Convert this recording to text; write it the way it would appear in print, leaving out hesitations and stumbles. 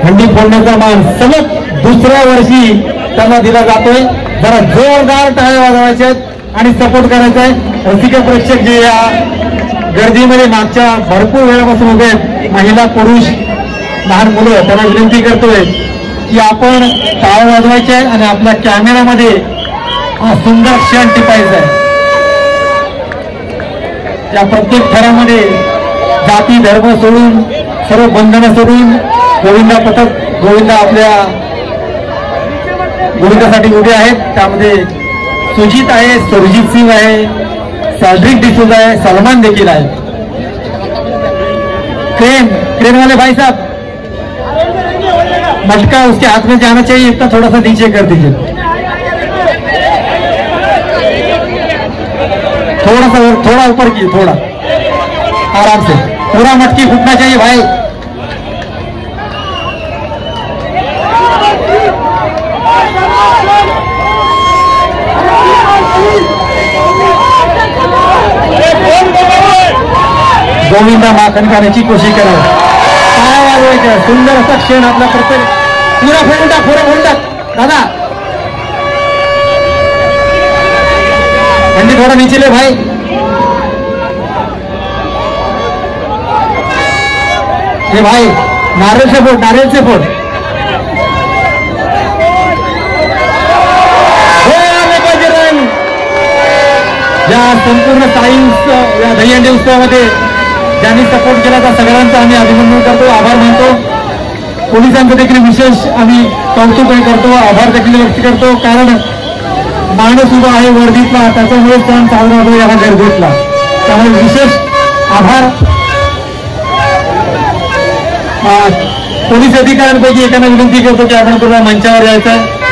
हंडी फोडण्याचा मान सलग दुसऱ्या वर्षी त्यांना दिला जातोय. जरा जोरदार टाळ्या वाजवायच्या आहेत आणि सपोर्ट करायचा आहे. रसिक प्रेक्षक जे या गर्दीमध्ये मागच्या भरपूर वेळापासून उभे आहेत, महिला पुरुष लहान मुलं, त्यांना विनंती करतोय की आपण टाळ्या वाजवायच्या आहे आणि आपल्या कॅमेऱ्यामध्ये हा सुंदर क्षण टिपायचा आहे. या प्रत्येक थरामध्ये जाती धर्म सोडून सर्व बंधनं सोडून गोविंदा पथक, गोविंदा आपल्या गोविंदासाठी उभे आहेत. त्यामध्ये सुजित आहे, सुरजीत सिंग आहे, सॅड्रिक डिसूज आहे, सलमान देखील आहे. क्रेन वाले भाई साहब, मटका उसके हाथ में जाना चाहिए, इतना थोड़ा सा नीचे कर दीजिए, थोड़ा सा, थोड़ा ऊपर की, थोड़ा आराम से, पूरा मटकी फूटना चाहिए भाई. गोविंदा माखन खाण्याची कोशिश करा. टाळ्या वाजवायच्या. सुंदर असा क्षण आपला प्रत्येक. पुरा फोडून टाक, पुरा फोडून टाक दादा. हंडी थोड़ा नीचे ले भाई. ये भाई नारियल से फोड़, नारियल से फोड़. या संपूर्ण सायन्स या दहीहंडी उत्सवामध्ये ज्यांनी सपोर्ट केला त्या सगळ्यांचा आम्ही अभिनंदन करतो, आभार मानतो. पोलिसांचं देखील विशेष आम्ही कौतुक करतो, आभार देखील व्यक्त करतो. कारण माणूस उभा आहे वर्दीतला, त्याच्यामुळे सण साजरा होतो या गर्दीतला. त्यामुळे विशेष आभार. पोलीस अधिकाऱ्यांपैकी एकांना विनंती करतो की आपण पूर्ण मंचावर यायचं.